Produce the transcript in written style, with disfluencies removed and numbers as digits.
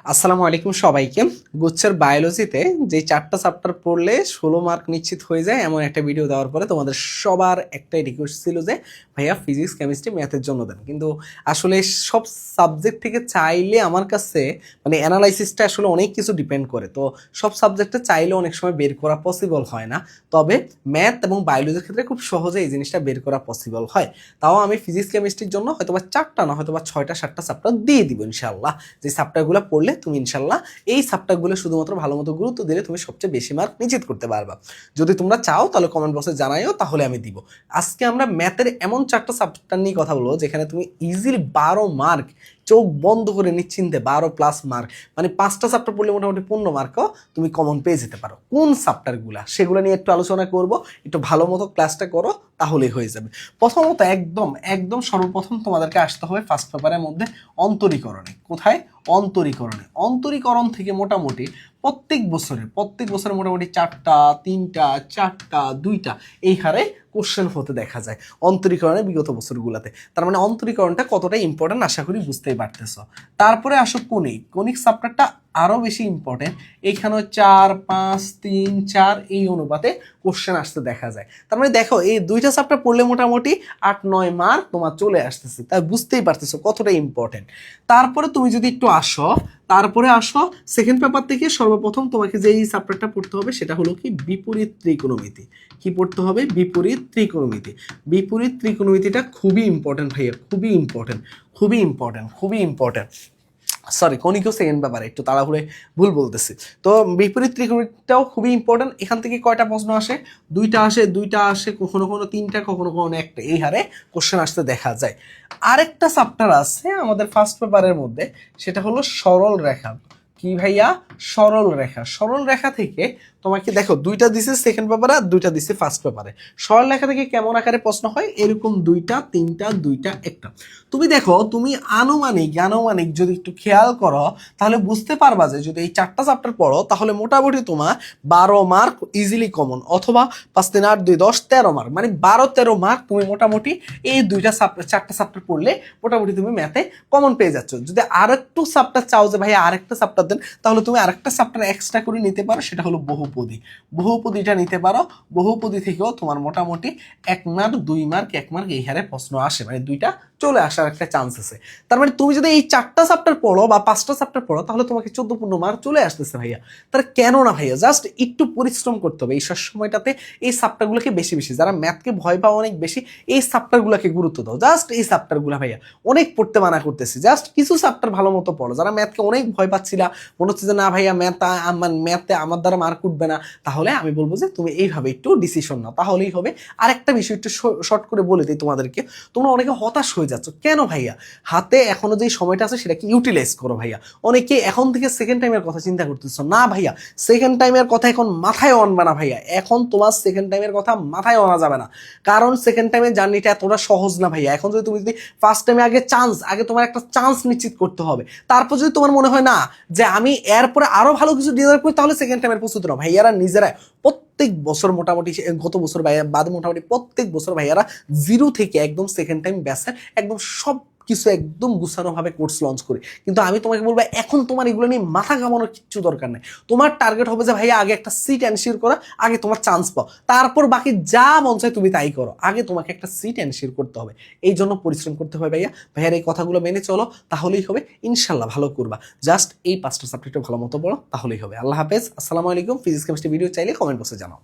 আসসালামু আলাইকুম সবাইকে। গুচ্ছের বায়োলজিতে যে 4টা চ্যাপ্টার পড়লে 16 মার্ক নিশ্চিত হয়ে যায় এমন একটা ভিডিও দেওয়ার পরে তোমাদের সবার একটাই রিকোয়েস্ট ছিল যে ভাইয়া ফিজিক্স কেমিস্ট্রি ম্যাথের জন্য দেন, কিন্তু আসলে সব সাবজেক্ট থেকে চাইলে আমার কাছে মানে অ্যানালাইসিসটা আসলে অনেক কিছু ডিপেন্ড করে, তো সব সাবজেক্টে চাইলে অনেক সময় বের করা পসিবল হয় না। তবে ম্যাথ এবং বায়োলজির ক্ষেত্রে খুব সহজে এই জিনিসটা বের করা পসিবল হয়। তাও আমি ফিজিক্স কেমিস্ট্রির জন্য হয়তোবা 4টা না হয়তোবা 6টা 7টা চ্যাপ্টার দিয়ে দিব ইনশাআল্লাহ। যে চ্যাপ্টারগুলো পড়লে তুমি ইনশাল্লাহ এই চ্যাপ্টারগুলো শুধুমাত্র ভালো মতো গুরুত্ব দিলে তুমি সবচেয়ে বেশি মার্ক নিশ্চিত করতে পারবা। যদি তোমরা চাও তাহলে কমেন্ট বক্সে জানাইও, তাহলে আমি দিব। আজকে আমরা ম্যাথের এমন 4টা চ্যাপ্টার নিয়ে কথা বলবো যেখানে তুমি ইজিলি 12 মার্ক চোখ বন্ধ করে নিশ্চিন্তে 12+ মার্ক, মানে 5টা চ্যাপ্টার পড়লে মোটামুটি 15 মার্কও তুমি কমন পেয়ে যেতে পারো। কোন চ্যাপ্টারগুলা সেগুলো নিয়ে একটু আলোচনা করব, একটু ভালো মতো ক্লাসটা করো তাহলেই হয়ে যাবে। প্রথমত একদম একদম সর্বপ্রথম তোমাদেরকে আসতে হবে ফার্স্ট পেপারের মধ্যে অন্তরীকরণে। কোথায়? অন্তরীকরণে। অন্তরীকরণ থেকে মোটামুটি প্রত্যেক বছরে মোটামুটি 4টা 3টা 4টা 2টা এই হারে কোশ্চেন হতে দেখা যায় অন্তরীকরণে বিগত বছরগুলোতে। তার মানে অন্তরীকরণটা কতটা ইম্পর্টেন্ট আশা করি বুঝতেই পারতেছ। তারপরে আসো কনিক চ্যাপ্টারটা আরো বেশি ইম্পর্টেন্ট। এইখানেও 4 5 3 4 এই অনুপাতে কোশ্চেন আসতে দেখা যায়। তার মানে দেখো এই 2টা চ্যাপ্টার পড়লে মোটামুটি 8-9 মার্ক তোমার চলে আসতেছে, তাই বুঝতেই পারতেছো কতটা ইম্পর্টেন্ট। তারপরে তুমি যদি একটু আসো সেকেন্ড পেপার থেকে সর্বপ্রথম তোমাকে যে এই চ্যাপ্টারটা পড়তে হবে সেটা হলো কি বিপরীত ত্রিকোণমিতি। কি পড়তে হবে? বিপরীত ত্রিকোণমিতি। বিপরীত ত্রিকোণমিতিটা খুবই ইম্পর্টেন্ট ভাইয়া, খুবই ইম্পর্টেন্ট। সরি, কনিকও সেকেন্ড পেপারে, একটু তাড়াহুড়ে ভুল বলতেছি। তো বিপরীত ত্রিকোণমিতিটাও খুবই ইম্পর্টেন্ট। এখান থেকে কয়টা প্রশ্ন আসে? দুইটা আসে, কখনো 3টা, কখনো 1টা, এই হারে কোশ্চেন আসতে দেখা যায়। আরেকটা চ্যাপ্টার আছে আমাদের ফার্স্ট পেপারের মধ্যে, সেটা হলো সরল রেখা। কি ভাইয়া? সরল রেখা থেকে তোমাকে দেখো 2টা দিছে সেকেন্ড পেপারে আর 2টা দিছে ফার্স্ট পেপারে। সরল রেখা থেকে কেমন আকারে প্রশ্ন হয়? এরকম 2টা 3টা 2টা 1টা। তুমি দেখো, তুমি আনুমানিক যদি একটু খেয়াল করো তাহলে বুঝতে পারবা যে যদি এই 4টা চ্যাপ্টার পড়ো তাহলে মোটামুটি তোমার 12 মার্ক ইজিলি কমন, অথবা 5 3 8 2 10 13 মার্ক, মানে 12-13 মার্ক তুমি মোটামুটি এই 4টা চ্যাপ্টার পড়লে মোটামুটি তুমি ম্যাথে কমন পেয়ে যাচ্ছ। যদি আরেকটু চ্যাপ্টার চাও যে ভাই আরেকটা চ্যাপ্টার দেন, তাহলে তুমি আরেকটা চ্যাপ্টার এক্সট্রা করে নিতে পারো, সেটা হলো বহুপদীটা নিতে পারো। বহুপদী থেকেও তোমার মোটামুটি 1 মার্ক 2 মার্ক 1 মার্ক এই হারে প্রশ্ন আসে, মানে 2টা চলে আসার একটা চান্স আছে। তার মানে তুমি যদি এই 4টা চ্যাপ্টার পড়ো বা 5টা চ্যাপ্টার পড়ো তাহলে তোমাকে 14-15 মার্ক চলে আসতেছে ভাইয়া। তার কেন না ভাইয়া, জাস্ট একটু পরিশ্রম করতে হবে এই সময়টাতে। এই চ্যাপ্টারগুলোকে বেশি যারা ম্যাথকে ভয় পাও অনেক বেশি, এই চ্যাপ্টারগুলোকে গুরুত্ব দাও। জাস্ট এই চ্যাপ্টারগুলো ভাইয়া, অনেক পড়তে মানা করতেছি, জাস্ট কিছু চ্যাপ্টার ভালো মতো পড়ো। যারা ম্যাথকে অনেক ভয় পাচ্ছিলা, মনে হচ্ছে যে না ভাইয়া ম্যাথে আমার দ্বারা মার্ক উঠবে না, তাহলে আমি বলবো যে তুমি এইভাবে একটু ডিসিশন নাও, তাহলেই হবে। আরেকটা বিষয় একটু শর্ট করে বলে দিই তোমাদেরকে, তোমরা অনেকে হতাশ হয়ে যাচ্ছ কেন ভাইয়া? হাতে এখনো যে সময়টা আছে সেটাকে ইউটিলাইজ করো ভাইয়া। অনেকে এখন থেকে সেকেন্ড টাইমের কথা চিন্তা করতেছো না ভাইয়া, সেকেন্ড টাইমের কথা এখন মাথায় আনবে না ভাইয়া। এখন তোমার সেকেন্ড টাইমের কথা মাথায় আনা যাবে না, কারণ সেকেন্ড টাইমের জার্নিটা এতটা সহজ না ভাইয়া। এখন যদি তুমি ফার্স্ট টাইমে আগে তোমার একটা চান্স নিশ্চিত করতে হবে। তারপর যদি তোমার মনে হয় না যে আমি এরপরে আরো ভালো কিছু ডিজার্ভ করি, তাহলে সেকেন্ড টাইমের প্রস্তুত নাও ভাইয়ারা। নিজেরা প্রত্যেক বছর মোটামুটি গত বছর বাদে মোটামুটি প্রত্যেক বছর ভাইয়ারা 0 থেকে একদম সেকেন্ড টাইম ব্যাচের একদম সব কিছু একদম গুছানো ভাবে কোর্স লঞ্চ করে। কিন্তু আমি তোমাকে বলবো এখন তোমার এগুলো নিয়ে মাথা ঘামানোর কিচ্ছু দরকার নেই। তোমার টার্গেট হবে যে ভাইয়া আগে একটা সিট এনশিওর করা, আগে তোমার চান্স পাও, তারপর বাকি যা মন চায় তুমি তাই করো। আগে তোমাকে একটা সিট এনশিওর করতে হবে, এই জন্য পরিশ্রম করতে হবে ভাইয়ার এই কথাগুলো মেনে চলো, তাহলেই হবে ইনশাল্লাহ ভালো করবা। জাস্ট এই 5টা সাবজেক্টে ভালো মতো পড়ো, তাহলেই হবে। আল্লাহ হাফেজ, আসসালামু আলাইকুম। ফিজিক্স কেমিস্ট্রি ভিডিও চাইলে কমেন্ট বক্সে জানাও।